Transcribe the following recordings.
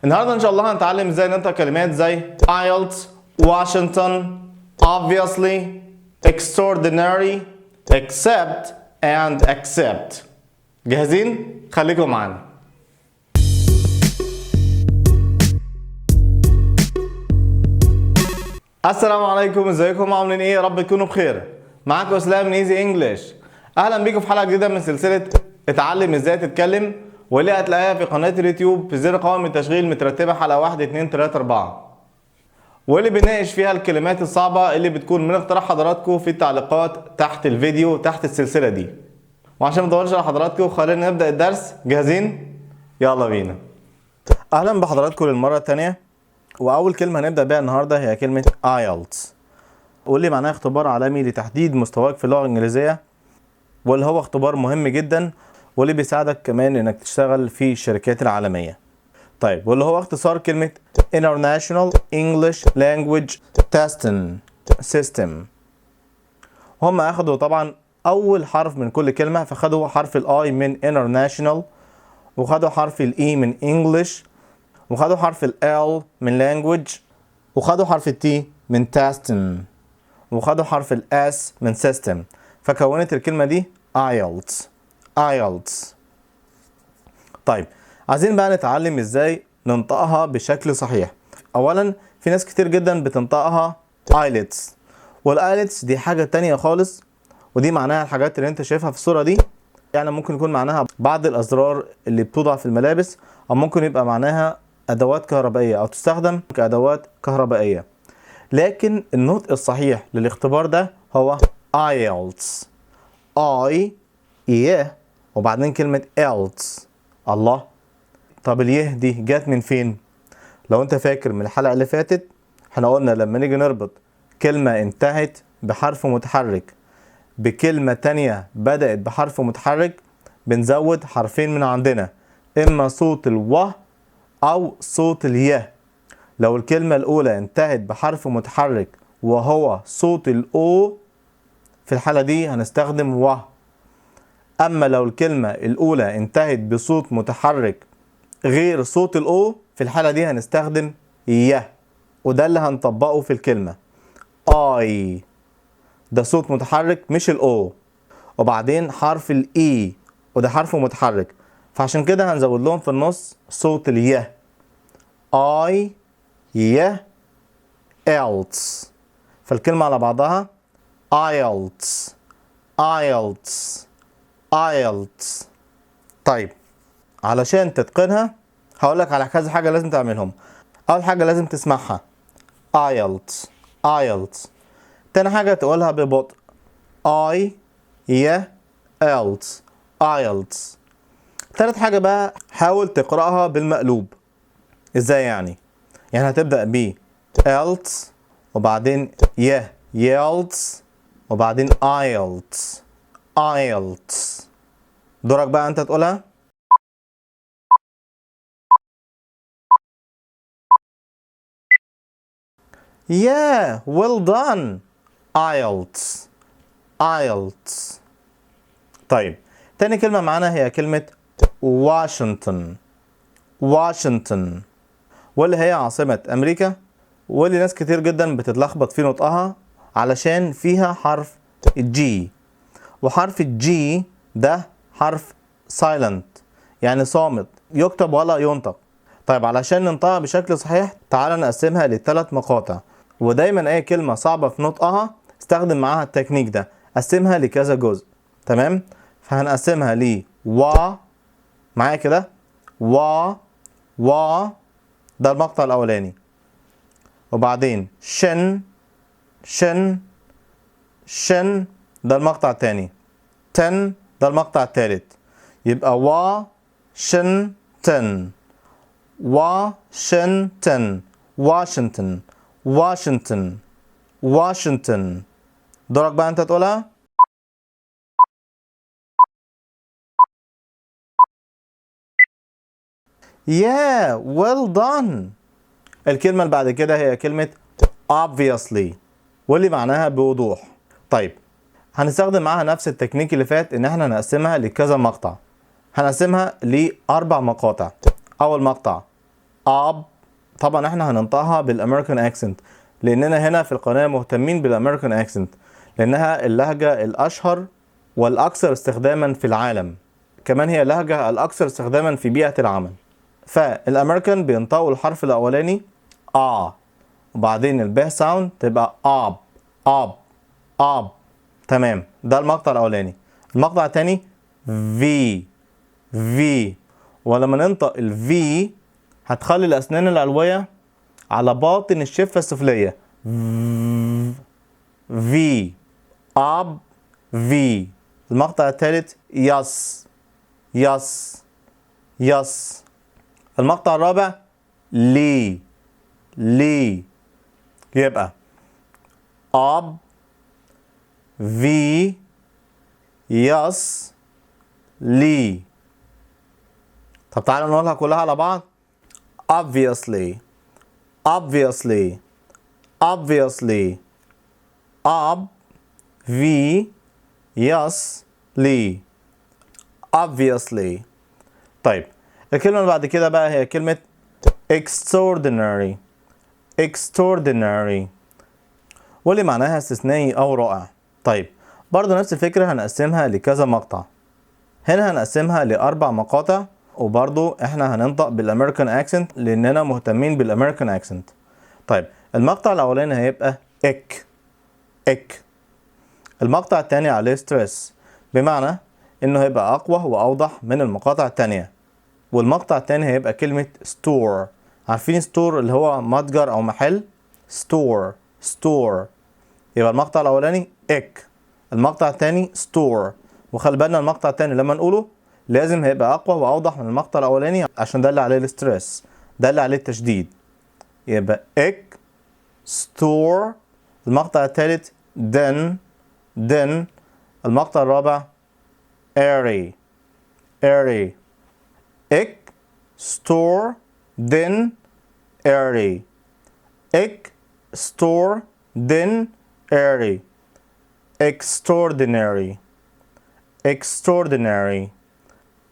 النهارده ان شاء الله هنتعلم ازاي ننطق كلمات زي IELTS, Washington, obviously, extraordinary, except and accept. جاهزين؟ خليكم معانا. السلام عليكم، ازيكم عاملين ايه؟ يا رب تكونوا بخير. معاكم اسلام من ايزي انجلش. اهلا بيكم في حلقه جديده من سلسله اتعلم ازاي تتكلم، واللي هتلاقيها في قناه اليوتيوب في زر قائمه التشغيل مترتبه حلقه 1 2 3 4، واللي بنناقش فيها الكلمات الصعبه اللي بتكون من اقتراح حضراتكم في التعليقات تحت الفيديو تحت السلسله دي. وعشان ما اطولش على حضراتكم خلينا نبدا الدرس. جاهزين؟ يلا بينا. اهلا بحضراتكم للمره الثانيه، واول كلمه هنبدا بيها النهارده هي كلمه IELTS، واللي معناها اختبار عالمي لتحديد مستواك في اللغه الانجليزيه، واللي هو اختبار مهم جدا واللي بيساعدك كمان انك تشتغل في الشركات العالميه. طيب، واللي هو اختصار كلمه International English Language Testing System. هم اخدوا طبعا اول حرف من كل كلمه، فخدوا حرف الاي من International، وخدوا حرف الاي من English، وخدوا حرف ال من language، وخدوا حرف التي من testing، وخدوا حرف الاس من system، فكونت الكلمة دي IELTS. طيب، عايزين بقى نتعلم ازاي ننطقها بشكل صحيح. اولا، في ناس كتير جدا بتنطقها IELTS، والIELTS دي حاجة تانية خالص، ودي معناها الحاجات اللي انت شايفها في الصورة دي. يعني ممكن يكون معناها بعض الازرار اللي بتوضع في الملابس، او ممكن يبقى معناها ادوات كهربائية او تستخدم كادوات كهربائية. لكن النطق الصحيح للاختبار ده هو IELTS. وبعدين كلمة else. الله، طب اليه دي جات من فين؟ لو انت فاكر من الحلقة اللي فاتت، احنا قلنا لما نيجي نربط كلمة انتهت بحرف متحرك بكلمة تانية بدأت بحرف متحرك، بنزود حرفين من عندنا، اما صوت الو او صوت اليه. لو الكلمة الأولى انتهت بحرف متحرك وهو صوت الأو، في الحالة دي هنستخدم و. أما لو الكلمة الأولى انتهت بصوت متحرك غير صوت الأو، في الحالة دي هنستخدم ي، وده اللي هنطبقه في الكلمة I. ده صوت متحرك مش الأو. وبعدين حرف الإي، وده حرف متحرك، فعشان كده هنزود لهم في النص صوت الي I else. فالكلمة على بعضها IELTS. طيب، علشان تتقنها هقولك على كذا حاجة لازم تعملهم. أول حاجة لازم تسمعها IELTS. تاني حاجة تقولها ببطء IELTS. تالت حاجة بقى حاول تقرأها بالمقلوب. ازاي يعني هتبدأ ب else، وبعدين يelts، وبعدين IELTS. دورك بقى انت تقولها. well done. IELTS. طيب، تاني كلمة معانا هي كلمة واشنطن، واللي هي عاصمة أمريكا، واللي ناس كتير جدا بتتلخبط في نطقها علشان فيها حرف الجي، وحرف الجي ده حرف silent، يعني صامت، يكتب ولا ينطق. طيب، علشان ننطقها بشكل صحيح تعال نقسمها لثلاث مقاطع، ودايما اي كلمة صعبة في نطقها استخدم معاها التكنيك ده، قسمها لكذا جزء. تمام؟ فهنقسمها معايا كده و ده المقطع الاولاني، وبعدين شن ده المقطع الثاني، تن ده المقطع الثالث. يبقى واشنطن. دورك بقى انت تقولها. well done. الكلمة اللي بعد كده هي كلمة obviously، واللي معناها بوضوح. طيب، هنستخدم معاها نفس التكنيك اللي فات، ان احنا نقسمها لكذا مقطع. هنقسمها لأربع مقاطع. اول مقطع اب. طبعا احنا هننطقها بالامريكان اكسنت لاننا هنا في القناة مهتمين بالامريكان اكسنت لانها اللهجة الاشهر والاكثر استخداما في العالم، كمان هي اللهجة الاكثر استخداما في بيئة العمل. فالامريكان بينطقوا الحرف الاولاني وبعدين الباء ساوند تبقى اب اب اب. تمام، ده المقطع الاولاني. المقطع الثاني في ولما ننطق الفي هتخلي الاسنان العلوية على باطن الشفة السفلية. في اب في. المقطع الثالث يس يس يس. المقطع الرابع لي يبقى اب في يس لي. طب تعالوا نقولها كلها على بعض. obviously obviously. طيب الكلمة اللي بعد كده بقى هي كلمة extraordinary واللي معناها استثنائي أو رائع. طيب برضو نفس الفكرة هنقسمها لكذا مقطع. هنا هنقسمها لأربع مقاطع وبرضو احنا هننطق بالامريكان اكسنت لاننا مهتمين بالامريكان اكسنت. طيب المقطع الاولاني هيبقى اك. المقطع الثاني عليه ستريس بمعنى انه هيبقى اقوى واوضح من المقاطع الثانيه. والمقطع الثاني هيبقى كلمه ستور. عارفين ستور اللي هو متجر او محل؟ ستور. يبقى المقطع الاولاني اك، المقطع الثاني ستور. وخلي بالنا المقطع الثاني لما نقوله لازم هيبقى اقوى واوضح من المقطع الاولاني عشان ده اللي عليه الستريس، ده اللي عليه التشديد. يبقى اك ستور. المقطع الثالث دن. المقطع الرابع airy. اك ستور دن airy. اك ستور دن airy.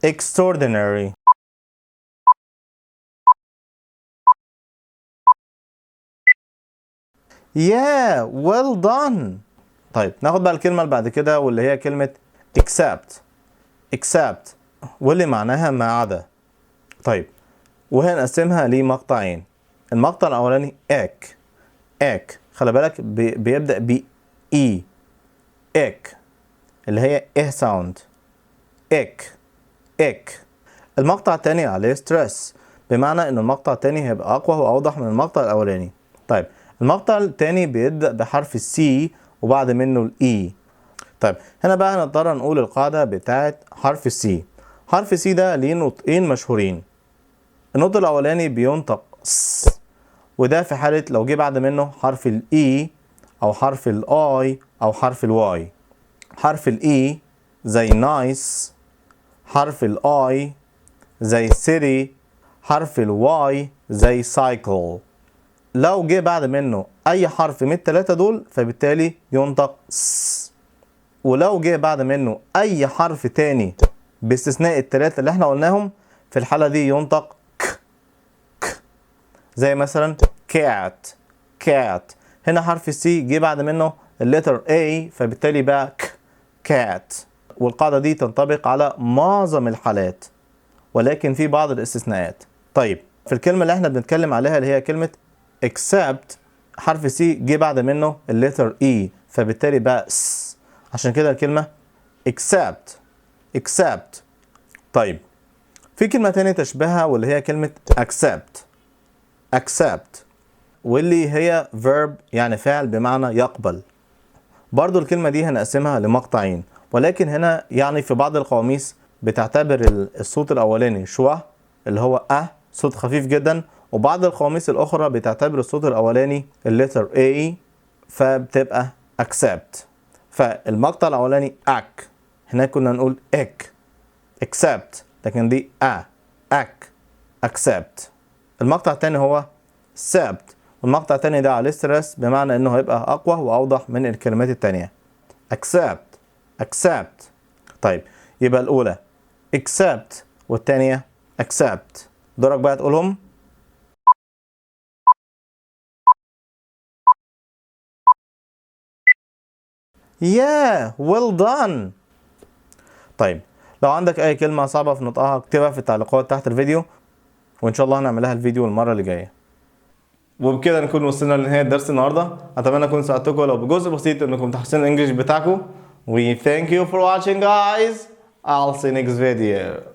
extraordinary. Yeah, well done. طيب ناخد بقى الكلمة اللي بعد كده واللي هي كلمة except واللي معناها ما عدا. طيب وهنقسمها لمقطعين. المقطع الأولاني اك خلي بالك بيبدأ ب اي اك اللي هي ساوند. اك. المقطع الثاني عليه ستريس بمعنى ان المقطع الثاني هيبقى اقوى واوضح من المقطع الاولاني. طيب المقطع الثاني بيبدأ بحرف السي وبعد منه الاي. طيب هنا بقى هنضطر نقول القاعدة بتاعت حرف السي. حرف السي ده ليه نطقين مشهورين. النطق الاولاني بينطق س، وده في حالة لو جه بعد منه حرف الاي او حرف الاي او حرف الواي. حرف الاي زي نايس، حرف الاي زي سيتي، حرف الواي زي سايكل. لو جه بعد منه اي حرف من الثلاثة دول فبالتالي ينطق س. ولو جه بعد منه اي حرف تاني باستثناء الثلاثة اللي احنا قلناهم في الحالة دي ينطق ك. زي مثلا كات. هنا حرف السي جه بعد منه اللتر A فبالتالي بقى كات. والقاعدة دي تنطبق على معظم الحالات ولكن في بعض الاستثناءات. طيب في الكلمة اللي احنا بنتكلم عليها اللي هي كلمة except حرف سي جه بعد منه اللتر E فبالتالي بقى س. عشان كده الكلمة except. طيب في كلمة تانية تشبهها واللي هي كلمة accept واللي هي verb يعني فعل بمعنى يقبل. برضو الكلمة دي هنقسمها لمقطعين ولكن هنا يعني في بعض القواميس بتعتبر الصوت الأولاني شوه اللي هو صوت خفيف جدا، وبعض القواميس الأخرى بتعتبر الصوت الأولاني اللتر A فبتبقى accept. فالمقطع الأولاني هنا كنا نقول accept لكن دي accept. المقطع الثاني هو sept والمقطع الثاني ده عليه ستريس بمعنى انه هيبقى اقوى واوضح من الكلمات الثانيه. accept. طيب يبقى الاولى accept والثانيه accept. دورك بقى تقولهم. Yeah, well done. طيب لو عندك اي كلمة صعبة في نطقها اكتبها في التعليقات تحت الفيديو، وان شاء الله هنعملها الفيديو المرة اللي جاية. وبكده نكون وصلنا لنهاية درس النهاردة. اتمنى اكون ساعدتكم لو بجزء بسيط انكم تحسنوا الانجليش بتاعكم. We thank you for watching guys. I'll see you next video.